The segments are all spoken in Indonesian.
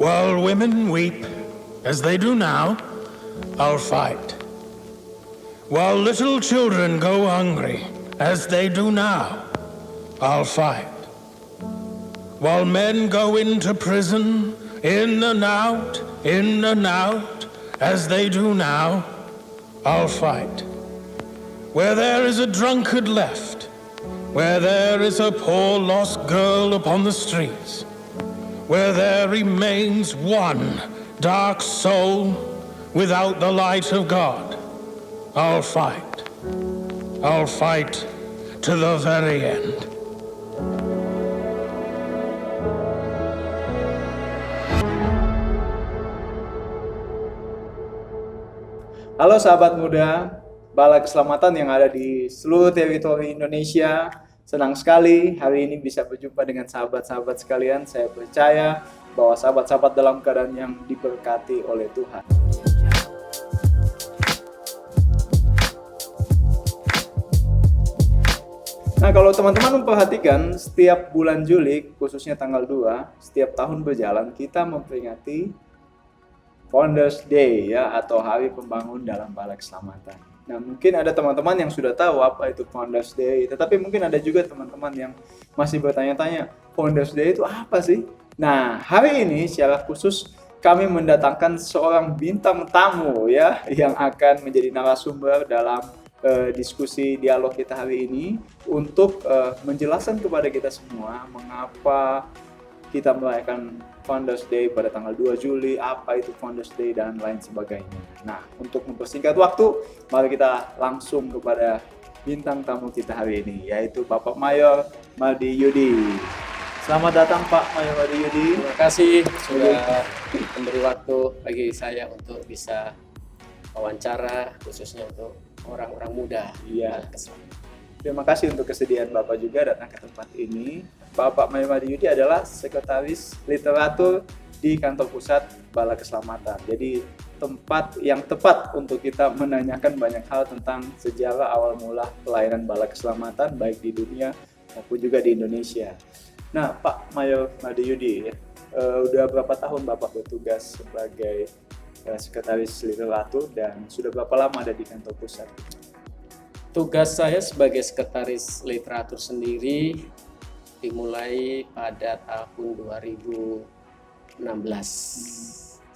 While women weep, as they do now, I'll fight. While little children go hungry, as they do now, I'll fight. While men go into prison, in and out, as they do now, I'll fight. Where there is a drunkard left, where there is a poor lost girl upon the streets, where there remains one dark soul without the light of God, I'll fight. I'll fight to the very end. Halo sahabat muda, Bala Keselamatan yang ada di seluruh teritori Indonesia. Senang sekali hari ini bisa berjumpa dengan sahabat-sahabat sekalian. Saya percaya bahwa sahabat-sahabat dalam keadaan yang diberkati oleh Tuhan. Nah, kalau teman-teman memperhatikan, setiap bulan Juli, khususnya tanggal 2, setiap tahun berjalan, kita memperingati Founders Day ya, atau Hari Pembangun dalam Bala Keselamatan. Nah, mungkin ada teman-teman yang sudah tahu apa itu Founders Day, tetapi mungkin ada juga teman-teman yang masih bertanya-tanya, Founders Day itu apa sih? Nah, hari ini secara khusus kami mendatangkan seorang bintang tamu ya, yang akan menjadi narasumber dalam diskusi dialog kita hari ini untuk menjelaskan kepada kita semua mengapa kita merayakan Founders Day pada tanggal 2 Juli, apa itu Founders Day, dan lain sebagainya. Nah, untuk mempersingkat waktu, mari kita langsung kepada bintang tamu kita hari ini, yaitu Bapak Mayor Maldi Yudi. Selamat datang Pak Mayor Maldi Yudi. Terima kasih sudah memberi waktu bagi saya untuk bisa wawancara, khususnya untuk orang-orang muda. Iya. Terima kasih untuk kesediaan Bapak juga datang ke tempat ini. Bapak Mayor Maldi Yudi adalah Sekretaris Literatur di Kantor Pusat Bala Keselamatan. Jadi tempat yang tepat untuk kita menanyakan banyak hal tentang sejarah awal mula pelayanan Bala Keselamatan baik di dunia maupun juga di Indonesia. Nah, Pak Mayor Maldi Yudi, udah berapa tahun Bapak bertugas sebagai Sekretaris Literatur dan sudah berapa lama ada di Kantor Pusat? Tugas saya sebagai Sekretaris Literatur sendiri dimulai pada tahun 2016.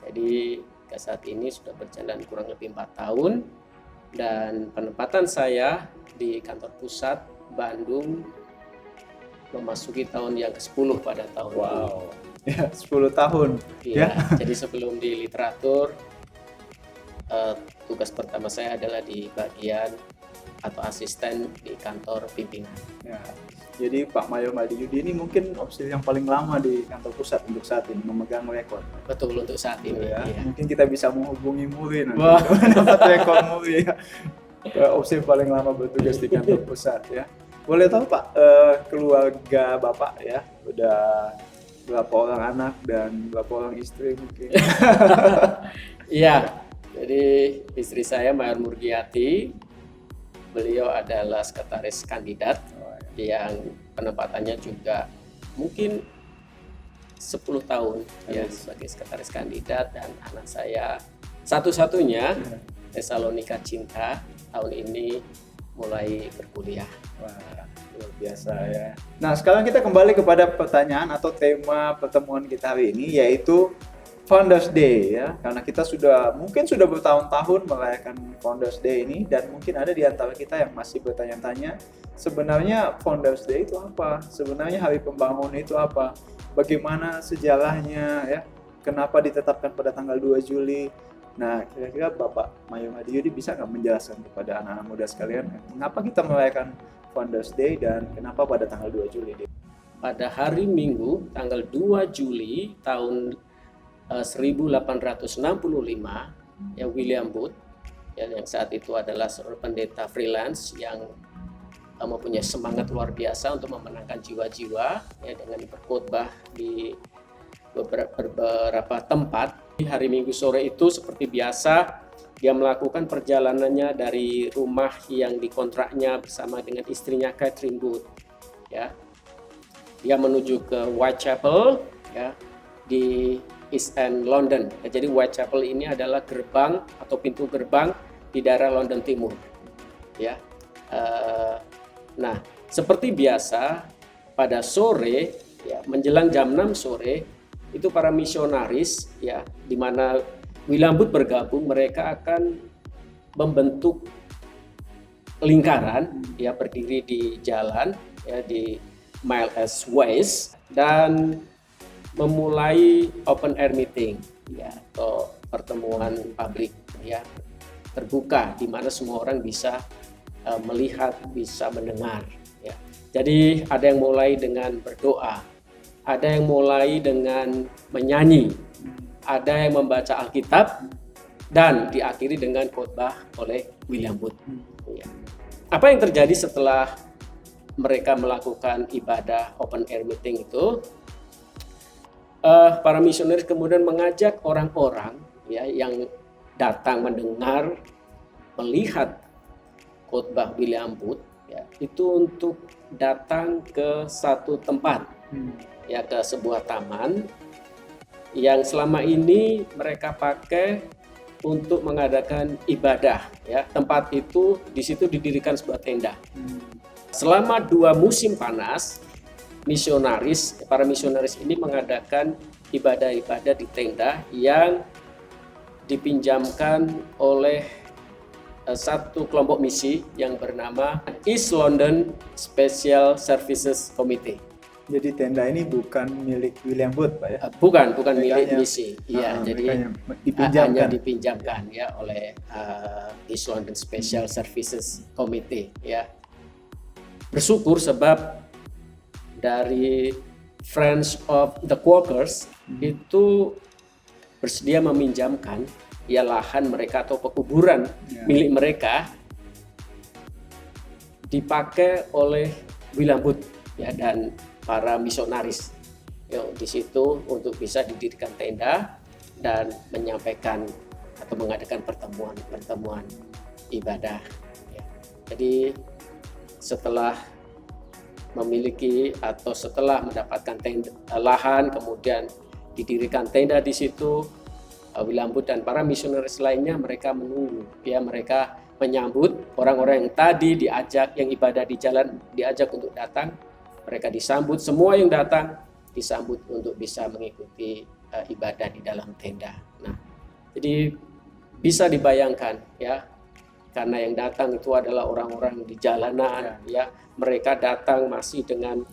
Jadi saat ini sudah berjalan kurang lebih 4 tahun dan penempatan saya di Kantor Pusat Bandung memasuki tahun yang ke-10 pada tahun ini. Ya, 10 tahun. Ya. Jadi sebelum di literatur, tugas pertama saya adalah di bagian atau asisten di kantor pimpinan. Ya, jadi Pak Mayor Maldi Yudi ini mungkin opsi yang paling lama di Kantor Pusat untuk saat ini, memegang rekor. Betul, untuk saat ini. Ya. Iya. Mungkin kita bisa menghubungi Muri nanti. Wah, dapat rekor Muri ya. Opsi paling lama bertugas di Kantor Pusat ya. Boleh tahu Pak, keluarga Bapak ya, udah berapa orang anak dan berapa orang istri mungkin? Iya, jadi istri saya Mayor Murgiati, beliau adalah sekretaris kandidat yang penempatannya juga mungkin 10 tahun ya sebagai sekretaris kandidat, dan anak saya satu-satunya Tesalonika Cinta tahun ini mulai berkuliah. Wah, luar biasa ya. Nah, sekarang kita kembali kepada pertanyaan atau tema pertemuan kita hari ini, yaitu Founders Day ya. Karena kita mungkin sudah bertahun-tahun merayakan Founders Day ini, dan mungkin ada di antara kita yang masih bertanya-tanya, sebenarnya Founders Day itu apa? Sebenarnya Hari Pembangunan itu apa? Bagaimana sejarahnya ya? Kenapa ditetapkan pada tanggal 2 Juli? Nah, kira-kira Bapak Mayor Maldi Yudi bisa nggak menjelaskan kepada anak-anak muda sekalian, mengapa kita merayakan Founders Day dan kenapa pada tanggal 2 Juli? Pada hari Minggu, tanggal 2 Juli tahun 1865, ya William Booth, ya, yang saat itu adalah seorang pendeta freelance yang mempunyai semangat luar biasa untuk memenangkan jiwa-jiwa ya, dengan berkhotbah di beberapa tempat. Di hari Minggu sore itu seperti biasa dia melakukan perjalanannya dari rumah yang dikontraknya bersama dengan istrinya Catherine Booth ya. Dia menuju ke Whitechapel ya. Di East End London. Jadi Whitechapel ini adalah gerbang atau pintu gerbang di daerah London Timur. Ya, nah seperti biasa pada sore, ya, menjelang jam 6 sore itu para misionaris, ya, di mana William Booth bergabung, mereka akan membentuk lingkaran, ya, berdiri di jalan, ya, di Mile End West, dan memulai open air meeting, ya, atau pertemuan publik, ya, terbuka di mana semua orang bisa melihat, bisa mendengar, ya. Jadi ada yang mulai dengan berdoa, ada yang mulai dengan menyanyi, ada yang membaca Alkitab, dan diakhiri dengan khotbah oleh William Booth. Ya. Apa yang terjadi setelah mereka melakukan ibadah open air meeting itu? Para misionaris kemudian mengajak orang-orang, ya, yang datang mendengar, melihat khotbah William Booth, ya, itu untuk datang ke satu tempat, ya, ke sebuah taman yang selama ini mereka pakai untuk mengadakan ibadah, ya. Tempat itu, di situ didirikan sebuah tenda. Selama 2 musim panas, para misionaris ini mengadakan ibadah-ibadah di tenda yang dipinjamkan oleh satu kelompok misi yang bernama East London Special Services Committee. Jadi tenda ini bukan milik William Booth, Pak, ya? Bukan milik misi. Iya, jadi hanya dipinjamkan. dipinjamkan, ya, oleh East London Special Services Committee, ya. Bersyukur sebab dari Friends of the Quakers itu bersedia meminjamkan, ya, lahan mereka atau pekuburan milik mereka dipakai oleh William Booth, ya, dan para misionaris, ya, di situ untuk bisa didirikan tenda dan menyampaikan atau mengadakan pertemuan ibadah, ya. Jadi setelah memiliki atau setelah mendapatkan lahan, kemudian didirikan tenda di situ, William Booth dan para misionaris lainnya mereka menunggu, ya, mereka menyambut orang-orang yang tadi yang ibadah di jalan diajak untuk datang. Mereka disambut, semua yang datang disambut untuk bisa mengikuti ibadah di dalam tenda. Nah, jadi bisa dibayangkan, ya, karena yang datang itu adalah orang-orang di jalanan, ya, mereka datang masih dengan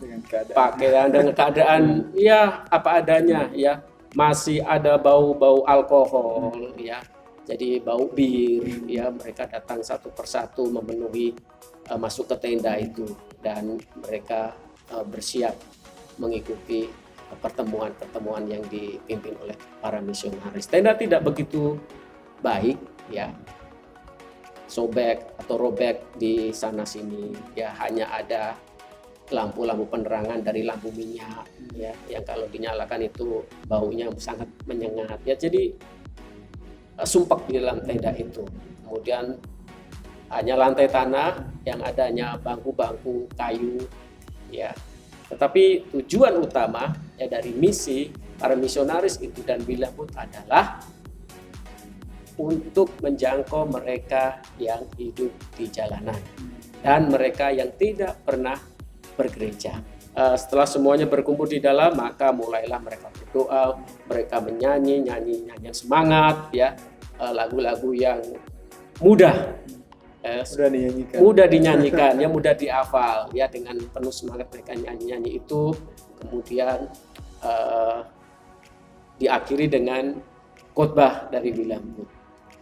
pakaian, dengan keadaan, ya, apa adanya, ya. Masih ada bau-bau alkohol, ya, jadi bau bir, ya. Mereka datang satu persatu memenuhi masuk ke tenda itu, dan mereka bersiap mengikuti pertemuan-pertemuan yang dipimpin oleh para misionaris. Tenda tidak begitu baik, ya, sobek atau robek di sana sini, ya, hanya ada lampu-lampu penerangan dari lampu minyak, ya, yang kalau dinyalakan itu baunya sangat menyengat, ya. Jadi sumpek di dalam tenda itu. Kemudian hanya lantai tanah, yang adanya bangku-bangku kayu, ya. Tetapi tujuan utama, ya, dari misi para misionaris itu dan William Booth adalah untuk menjangkau mereka yang hidup di jalanan dan mereka yang tidak pernah bergereja. Setelah semuanya berkumpul di dalam, maka mulailah mereka berdoa, mereka menyanyi nyanyian semangat, ya, lagu-lagu yang mudah dinyanyikan, ya, mudah dihafal, ya, dengan penuh semangat mereka nyanyi itu. Kemudian diakhiri dengan khotbah dari William Booth,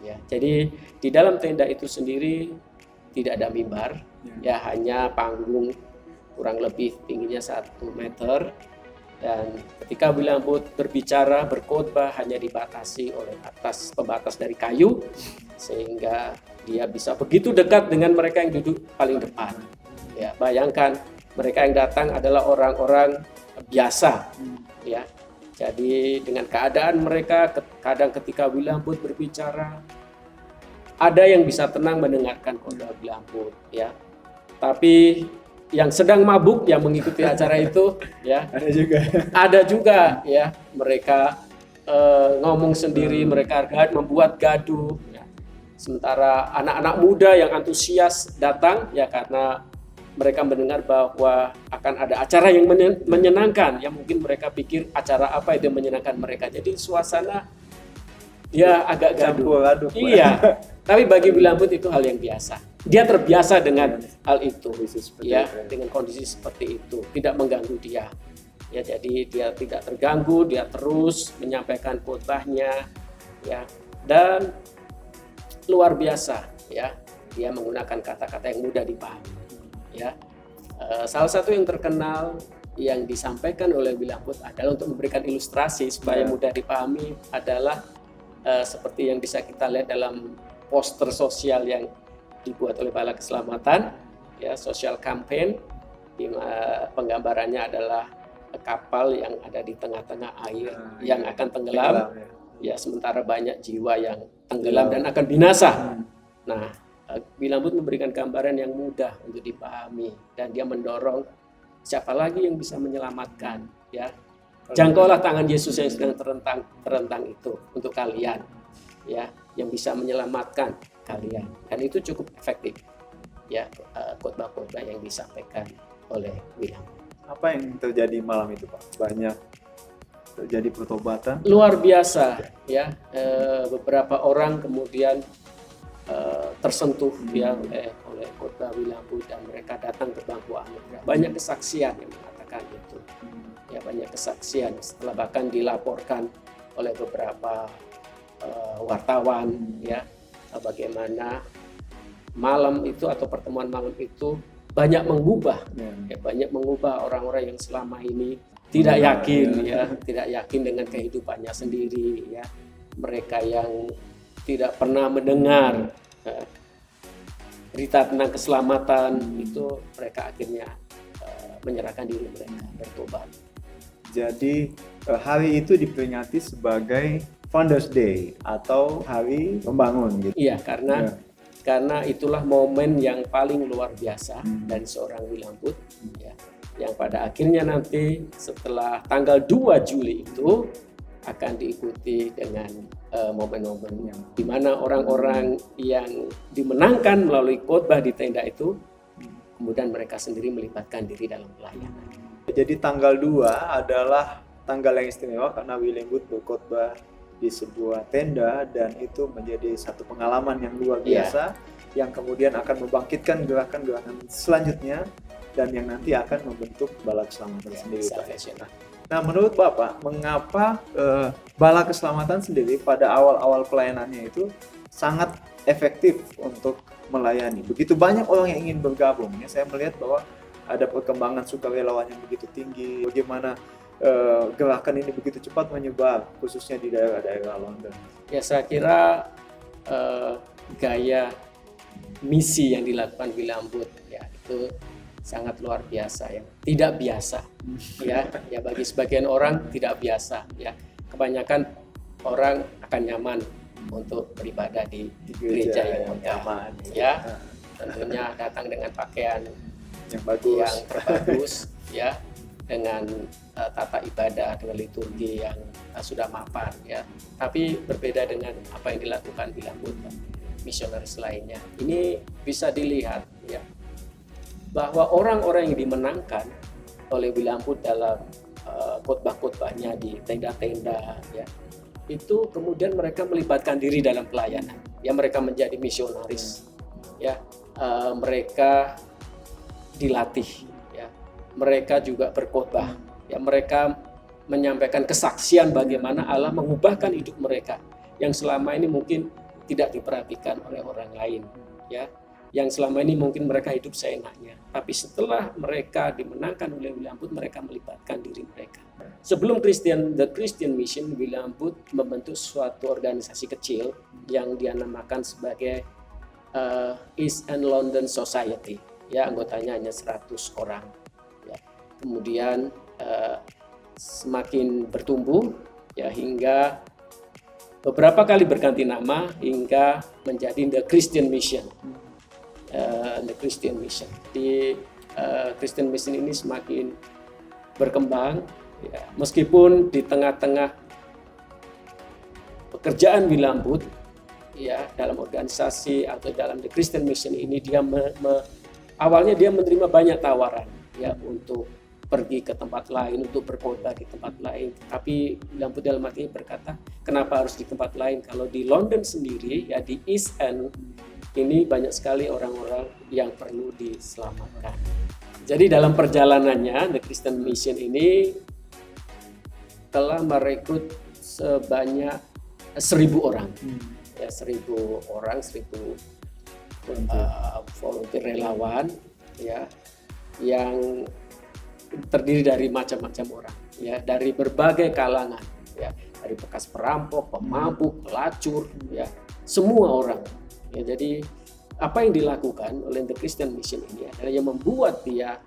ya. Jadi di dalam tenda itu sendiri tidak ada mimbar, ya, hanya panggung kurang lebih tingginya 1 meter, dan ketika William Booth berbicara, berkhotbah, hanya dibatasi oleh pembatas dari kayu, sehingga dia bisa begitu dekat dengan mereka yang duduk paling depan, ya. Bayangkan mereka yang datang adalah orang-orang biasa, ya. Jadi dengan keadaan mereka, kadang ketika William Booth berbicara, ada yang bisa tenang mendengarkan khotbah William Booth, ya. Tapi yang sedang mabuk yang mengikuti acara itu, ya, ada juga, ya, mereka ngomong sendiri, mereka membuat gaduh. Ya. Sementara anak-anak muda yang antusias datang ya karena mereka mendengar bahwa akan ada acara yang menyenangkan. Ya mungkin mereka pikir acara apa itu yang menyenangkan mereka. Jadi suasana ya agak gaduh. Iya. Tapi bagi William Booth itu hal yang biasa. Dia terbiasa dengan hal itu, ya, dengan kondisi seperti itu, tidak mengganggu dia. Ya, jadi dia tidak terganggu, dia terus menyampaikan khotbahnya, ya, dan luar biasa, ya, dia menggunakan kata-kata yang mudah dipahami, ya. Salah satu yang terkenal yang disampaikan oleh William Booth adalah untuk memberikan ilustrasi supaya mudah dipahami adalah seperti yang bisa kita lihat dalam poster sosial yang dibuat oleh Bala Keselamatan, ya, social campaign, penggambarannya adalah kapal yang ada di tengah-tengah air yang akan tenggelam, ya, sementara banyak jiwa yang tenggelam dan akan binasa. Nah, William Booth memberikan gambaran yang mudah untuk dipahami dan dia mendorong siapa lagi yang bisa menyelamatkan, ya. Jangkaulah tangan Yesus yang sedang terentang itu untuk kalian, ya, yang bisa menyelamatkan kalian, dan itu cukup efektif, ya, khotbah-khotbah yang disampaikan oleh William. Apa yang terjadi malam itu, Pak? Banyak terjadi pertobatan? Luar biasa, ya. Beberapa orang kemudian tersentuh ya oleh khotbah William Booth dan mereka datang ke bangku anugerah. Banyak kesaksian yang mengatakan itu, ya, banyak kesaksian setelah bahkan dilaporkan oleh beberapa wartawan, ya, bagaimana malam itu atau pertemuan malam itu banyak mengubah, ya, banyak mengubah orang-orang yang selama ini tidak yakin, ya, tidak yakin dengan kehidupannya sendiri, ya, mereka yang tidak pernah mendengar berita tentang keselamatan itu mereka akhirnya menyerahkan diri mereka, bertobat. Jadi hari itu diperingati sebagai Founders Day atau hari pembangun, gitu. Iya, karena itulah momen yang paling luar biasa dari seorang William Booth, ya, yang pada akhirnya nanti setelah tanggal 2 Juli itu akan diikuti dengan momen-momen di mana orang-orang yang dimenangkan melalui khotbah di tenda itu kemudian mereka sendiri melibatkan diri dalam pelayanan. Jadi tanggal 2 adalah tanggal yang istimewa karena William Booth berkhotbah di sebuah tenda dan itu menjadi satu pengalaman yang luar biasa, yang kemudian akan membangkitkan gerakan-gerakan selanjutnya dan yang nanti akan membentuk Bala Keselamatan sendiri. Nah, menurut Bapak, mengapa Bala Keselamatan sendiri pada awal-awal pelayanannya itu sangat efektif untuk melayani? Begitu banyak orang yang ingin bergabung. Ya, saya melihat bahwa ada perkembangan sukarelawan yang begitu tinggi. Bagaimana gerakan ini begitu cepat menyebar, khususnya di daerah-daerah London. Ya, saya kira gaya misi yang dilakukan William Booth, ya, itu sangat luar biasa, ya, tidak biasa, ya bagi sebagian orang tidak biasa, ya, kebanyakan orang akan nyaman untuk beribadah di gereja yang nyaman, ya, tentunya datang dengan pakaian yang bagus, yang terbagus, ya, dengan tata ibadah, dengan liturgi yang sudah mapan, ya. Tapi berbeda dengan apa yang dilakukan William Booth dan misionaris lainnya. Ini bisa dilihat, ya, bahwa orang-orang yang dimenangkan oleh William Booth dalam khotbah-khotbahnya di tenda-tenda, ya, itu kemudian mereka melibatkan diri dalam pelayanan. Ya, mereka menjadi misionaris, ya, mereka dilatih. Mereka juga berkhotbah, ya, mereka menyampaikan kesaksian bagaimana Allah mengubahkan hidup mereka yang selama ini mungkin tidak diperhatikan oleh orang lain, ya, yang selama ini mungkin mereka hidup seenaknya, tapi setelah mereka dimenangkan oleh William Booth, mereka melibatkan diri mereka. Sebelum The Christian Mission, William Booth membentuk suatu organisasi kecil yang dia namakan sebagai East and London Society, ya, anggotanya hanya 100 orang. Kemudian semakin bertumbuh, ya, hingga beberapa kali berganti nama hingga menjadi The Christian Mission. The Christian Mission. Di Christian Mission ini semakin berkembang, ya, meskipun di tengah-tengah pekerjaan William Booth ya dalam organisasi atau dalam The Christian Mission ini, dia awalnya dia menerima banyak tawaran ya untuk pergi ke tempat lain, untuk berkhotbah di tempat lain. Tapi William Booth dalam hati berkata, kenapa harus di tempat lain? Kalau di London sendiri ya di East End ini banyak sekali orang-orang yang perlu diselamatkan. Jadi dalam perjalanannya The Christian Mission ini telah merekrut sebanyak 1.000 orang, ya 1.000 orang, 1.000 volunteer relawan, ya yang terdiri dari macam-macam orang, ya dari berbagai kalangan, ya dari bekas perampok, pemabuk, pelacur, ya semua orang. Ya, jadi apa yang dilakukan oleh The Christian Mission ini adalah yang membuat dia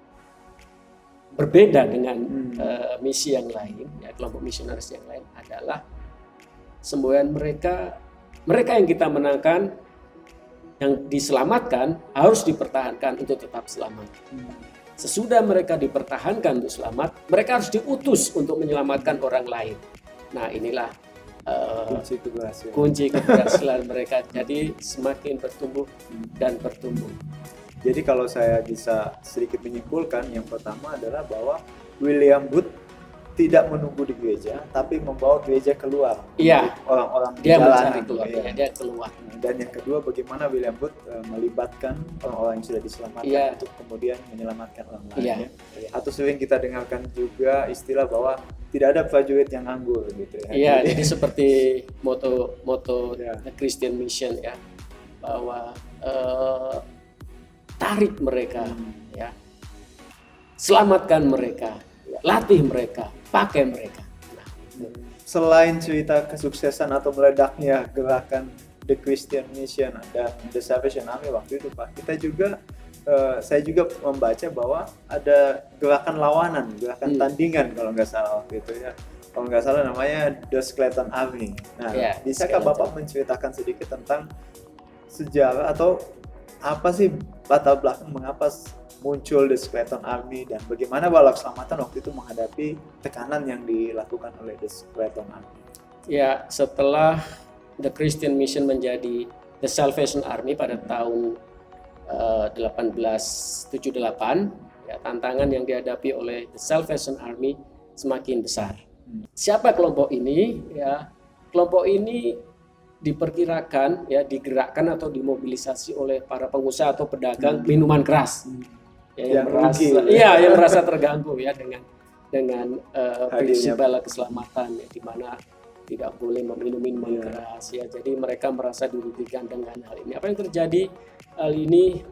berbeda dengan misi yang lain, ya kelompok misionaris yang lain adalah semboyan mereka yang kita menangkan, yang diselamatkan harus dipertahankan untuk tetap selamat. Sesudah mereka dipertahankan untuk selamat, mereka harus diutus untuk menyelamatkan orang lain. Nah, inilah kunci keberhasilan mereka. Jadi semakin bertumbuh dan bertumbuh. Jadi kalau saya bisa sedikit menyimpulkan, yang pertama adalah bahwa William Booth tidak menunggu di gereja, tapi membawa gereja keluar. Iya. Orang-orang Dia jalanan, mencari keluar, ya. dia keluar. Dan yang kedua, bagaimana William Booth melibatkan orang-orang yang sudah diselamatkan Iya. untuk kemudian menyelamatkan orang lain. Iya. Ya. Atau sering kita dengarkan juga istilah bahwa tidak ada prajurit yang nganggur gitu ya. Iya, jadi seperti moto Ya. The Christian Mission ya, bahwa tarik mereka, ya, selamatkan mereka, ya, latih mereka, pakai mereka. Nah, Selain cerita kesuksesan atau meledaknya gerakan The Christian Mission dan The Salvation Army waktu itu, Pak, kita juga saya juga membaca bahwa ada gerakan lawanan, gerakan tandingan kalau nggak salah waktu itu ya. Kalau nggak salah namanya The Skeleton Army. Nah, Ya, bisakah Skeleton. Bapak menceritakan sedikit tentang sejarah atau apa sih latar belakang mengapa muncul The Skeleton Army dan bagaimana bala keselamatan waktu itu menghadapi tekanan yang dilakukan oleh The Skeleton Army? ya, setelah The Christian Mission menjadi The Salvation Army pada tahun 1878, ya, tantangan yang dihadapi oleh The Salvation Army semakin besar. Siapa kelompok ini? Ya, kelompok ini diperkirakan ya digerakkan atau dimobilisasi oleh para pengusaha atau pedagang minuman keras. Ya, yang merasa, yang merasa terganggu ya dengan prinsip bala keselamatan, ya, di mana tidak boleh meminum minuman keras ya. Jadi mereka merasa dirugikan dengan hal ini. Apa yang terjadi hal ini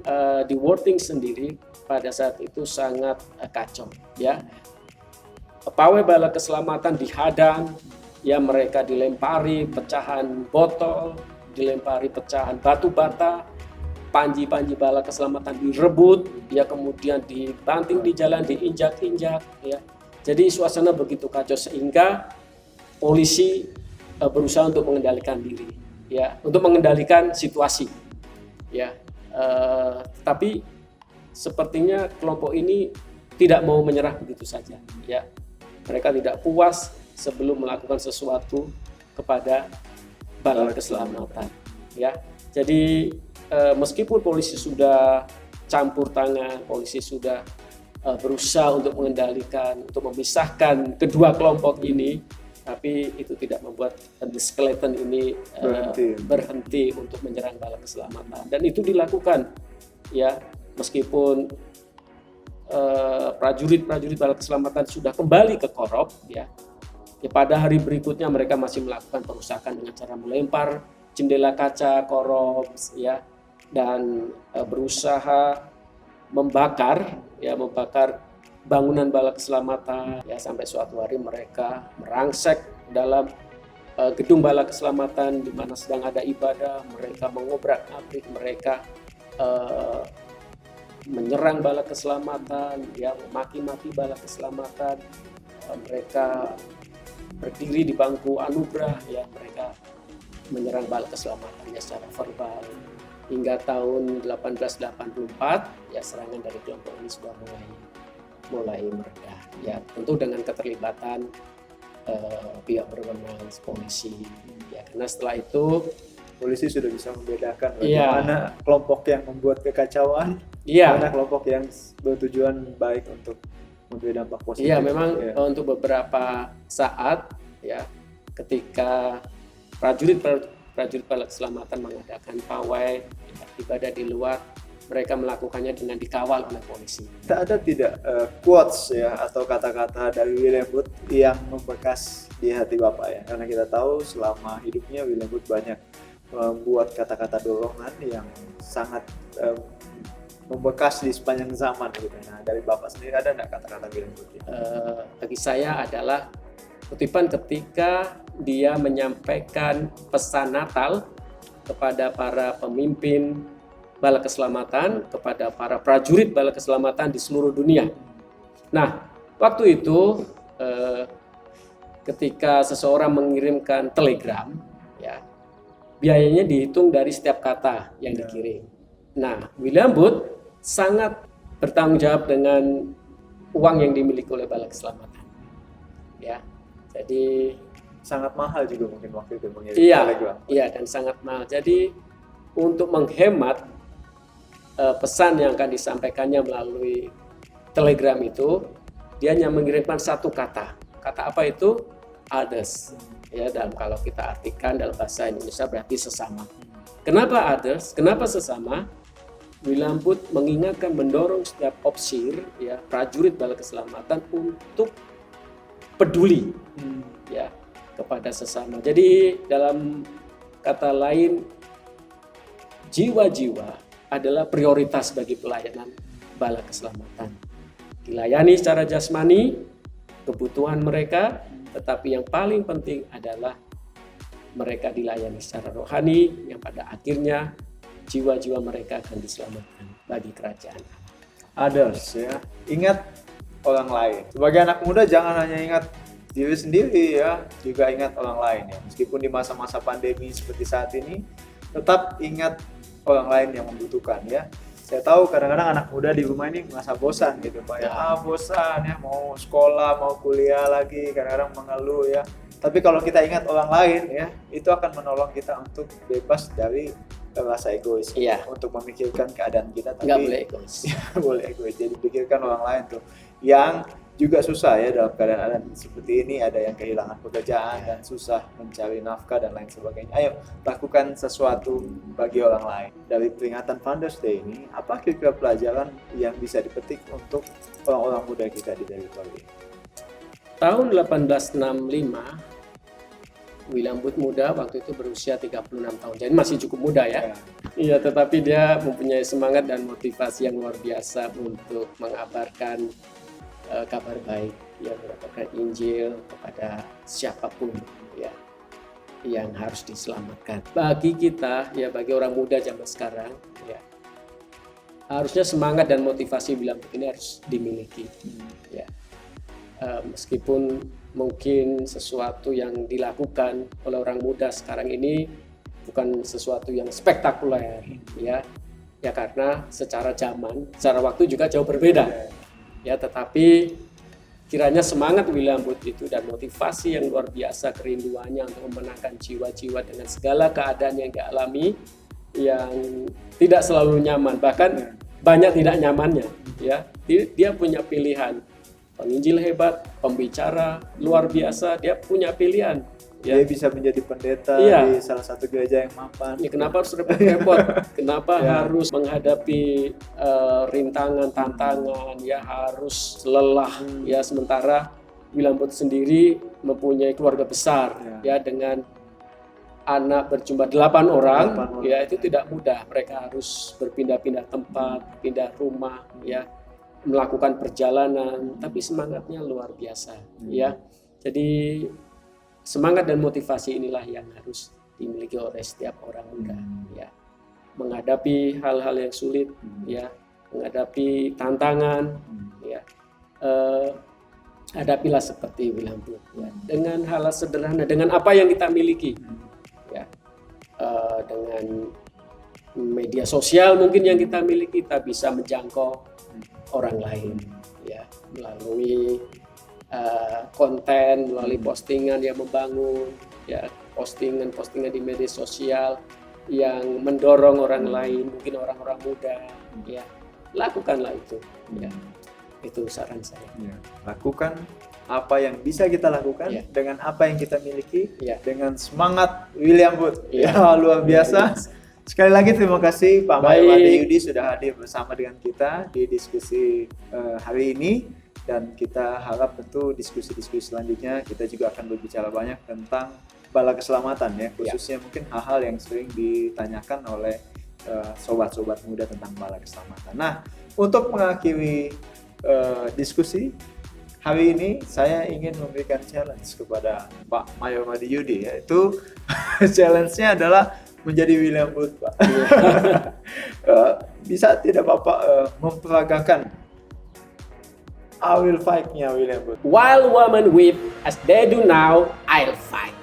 di Worthing sendiri pada saat itu sangat kacau ya. Pawai bala keselamatan dihadang, ya mereka dilempari pecahan botol, dilempari pecahan batu bata, panji-panji bala keselamatan direbut, ya kemudian dibanting di jalan, diinjak-injak, ya. Jadi suasana begitu kacau sehingga polisi berusaha untuk mengendalikan diri, ya, untuk mengendalikan situasi, ya. Tapi sepertinya kelompok ini tidak mau menyerah begitu saja, ya. Mereka tidak puas sebelum melakukan sesuatu kepada bala keselamatan, ya. Jadi meskipun polisi sudah campur tangan, polisi sudah berusaha untuk mengendalikan, untuk memisahkan kedua kelompok ini, tapi itu tidak membuat The Skeleton ini berhenti untuk menyerang bala keselamatan. Dan itu dilakukan, ya, meskipun prajurit-prajurit bala keselamatan sudah kembali ke Korop, ya. Pada hari berikutnya mereka masih melakukan perusakan dengan cara melempar jendela kaca Korop, ya, dan berusaha membakar bangunan bala keselamatan, ya, sampai suatu hari mereka merangsek dalam gedung bala keselamatan di mana sedang ada ibadah. Mereka mengobrak-abrik, mereka menyerang bala keselamatan, ya, memaki-maki bala keselamatan. Mereka berdiri di bangku anugerah, ya, mereka menyerang bala keselamatannya secara verbal. Hingga tahun 1884, ya, serangan dari kelompok ini sudah mulai mereda, ya, tentu dengan keterlibatan pihak berwenang polisi ya, karena setelah itu Polisi sudah bisa membedakan Iya. bagaimana kelompok yang membuat kekacauan, iya. mana kelompok yang bertujuan baik untuk memberi dampak positif. Iya, memang Ya. untuk beberapa saat ya ketika prajurit bala keselamatan mengadakan pawai ibadah di luar, mereka melakukannya dengan dikawal oleh polisi. Ada tidak quotes ya atau kata-kata dari William Booth yang membekas di hati Bapak ya? Karena kita tahu selama hidupnya William Booth banyak membuat kata-kata dorongan yang sangat membekas di sepanjang zaman gitu. Nah, dari Bapak sendiri ada nggak kata-kata William Booth? Bagi saya adalah kutipan ketika dia menyampaikan pesan Natal kepada para pemimpin bala keselamatan, kepada para prajurit bala keselamatan di seluruh dunia. Nah, waktu itu ketika seseorang mengirimkan telegram, ya, biayanya dihitung dari setiap kata yang dikirim. Nah, William Booth sangat bertanggung jawab dengan uang yang dimiliki oleh bala keselamatan. Ya, jadi Sangat mahal juga mungkin waktu itu mengirim iya, telegram. iya dan sangat mahal. Jadi untuk menghemat pesan yang akan disampaikannya melalui telegram itu, dia hanya mengirimkan satu kata. Kata apa itu? Others. Ya, dan kalau kita artikan dalam bahasa Indonesia berarti sesama. Kenapa others? Kenapa sesama? William Booth mengingatkan, mendorong setiap opsir, ya, prajurit bala keselamatan untuk peduli, ya, kepada sesama. Jadi dalam kata lain, jiwa-jiwa adalah prioritas bagi pelayanan bala keselamatan. Dilayani secara jasmani, kebutuhan mereka, tetapi yang paling penting adalah mereka dilayani secara rohani, yang pada akhirnya jiwa-jiwa mereka akan diselamatkan bagi kerajaan. Others ya, ingat orang lain. Sebagai anak muda jangan hanya ingat diri sendiri ya, juga ingat orang lain ya. Meskipun di masa-masa pandemi seperti saat ini, tetap ingat orang lain yang membutuhkan ya. Saya tahu kadang-kadang anak muda di rumah ini merasa bosan gitu Pak ya. Bosan ya, mau sekolah, mau kuliah lagi, kadang-kadang mengeluh ya. Tapi kalau kita ingat orang lain ya, itu akan menolong kita untuk bebas dari rasa egois. Iya. Untuk memikirkan keadaan kita, tapi Nggak boleh egois. boleh egois. Jadi pikirkan orang lain tuh yang juga susah ya dalam keadaan seperti ini, ada yang kehilangan pekerjaan dan susah mencari nafkah dan lain sebagainya. Ayo lakukan sesuatu bagi orang lain. Dari peringatan Founders Day ini, apa kira-kira pelajaran yang bisa dipetik untuk orang-orang muda kita di Territory? Tahun 1865, William Booth muda waktu itu berusia 36 tahun. Jadi masih cukup muda ya. Iya, tetapi dia mempunyai semangat dan motivasi yang luar biasa untuk mengabarkan kabar baik, ya, mengabarkan Injil kepada siapapun ya yang harus diselamatkan. Bagi kita ya, bagi orang muda zaman sekarang ya, harusnya semangat dan motivasi William Booth ini harus dimiliki ya. Meskipun mungkin sesuatu yang dilakukan oleh orang muda sekarang ini bukan sesuatu yang spektakuler ya karena secara zaman, secara waktu juga jauh berbeda ya, tetapi kiranya semangat William Booth itu dan motivasi yang luar biasa, kerinduannya untuk memenangkan jiwa-jiwa dengan segala keadaan yang dia alami yang tidak selalu nyaman, bahkan banyak tidak nyamannya ya. Dia punya pilihan, penginjil hebat, pembicara luar biasa, dia punya pilihan. Dia bisa menjadi pendeta Iya. di salah satu gereja yang mapan. Ya, kenapa harus repot-repot? Kenapa harus menghadapi rintangan, tantangan, ya harus lelah, ya sementara William Booth sendiri mempunyai keluarga besar, ya dengan anak berjumlah 8 orang, ya itu tidak mudah. Mereka harus berpindah-pindah tempat, pindah rumah, ya melakukan perjalanan, tapi semangatnya luar biasa, ya. Jadi semangat dan motivasi inilah yang harus dimiliki oleh setiap orang muda, ya. Menghadapi hal-hal yang sulit, ya, menghadapi tantangan, ya. Hadapilah seperti William Booth, ya. Dengan hal sederhana, dengan apa yang kita miliki, ya. Dengan media sosial mungkin yang kita miliki, kita bisa menjangkau orang lain, ya, melalui konten, melalui postingan yang membangun, ya postingan di media sosial yang mendorong orang lain, mungkin orang-orang muda, ya lakukanlah itu, ya itu saran saya. Ya, lakukan apa yang bisa kita lakukan Ya. dengan apa yang kita miliki, Ya. dengan semangat William Booth. Ya. Ya, luar biasa. Sekali lagi terima kasih Pak Baik. Mayor Yudi sudah hadir bersama dengan kita di diskusi hari ini, dan kita harap tentu diskusi-diskusi selanjutnya kita juga akan berbicara banyak tentang bala keselamatan ya, khususnya mungkin hal-hal yang sering ditanyakan oleh sobat-sobat muda tentang bala keselamatan. Nah, untuk mengakhiri diskusi hari ini, saya ingin memberikan challenge kepada Pak Mayor Yudi, yaitu challenge-nya adalah menjadi William Booth, Pak. Bisa tidak Bapak memperagakan I will fight-nya William Booth? While women weep as they do now, I'll fight.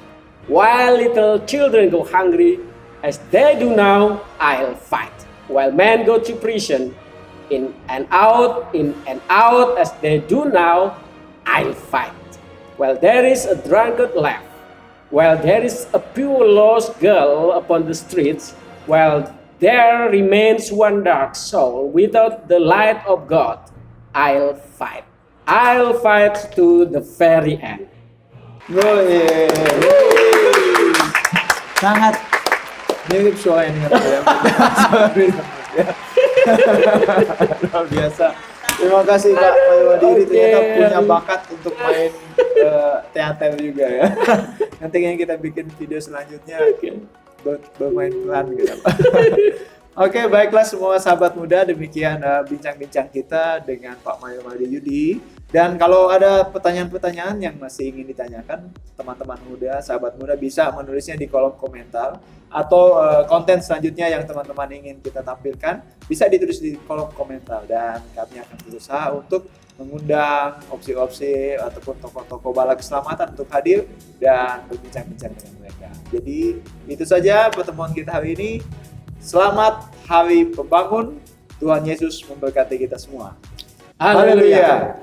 While little children go hungry as they do now, I'll fight. While men go to prison, in and out as they do now, I'll fight. While there is a drunkard left, while there is a pure lost girl upon the streets, while there remains one dark soul without the light of God, I'll fight. I'll fight to the very end. Sangat mirip suara yang dengan William Booth. Luar biasa. Terima kasih Pak Mayor Yudi, ternyata punya bakat untuk main teater juga ya. Nanti yang kita bikin video selanjutnya bermain peran gitu. Oke, baiklah semua sahabat muda, demikian bincang-bincang kita dengan Pak Mayor Yudi. Dan kalau ada pertanyaan-pertanyaan yang masih ingin ditanyakan, teman-teman muda, sahabat muda bisa menulisnya di kolom komentar, atau konten selanjutnya yang teman-teman ingin kita tampilkan bisa ditulis di kolom komentar, dan kami akan berusaha untuk mengundang opsi-opsi ataupun tokoh-tokoh bala keselamatan untuk hadir dan berbincang-bincang dengan mereka. Jadi itu saja pertemuan kita hari ini. Selamat Hari Pembangun. Tuhan Yesus memberkati kita semua. Haleluya.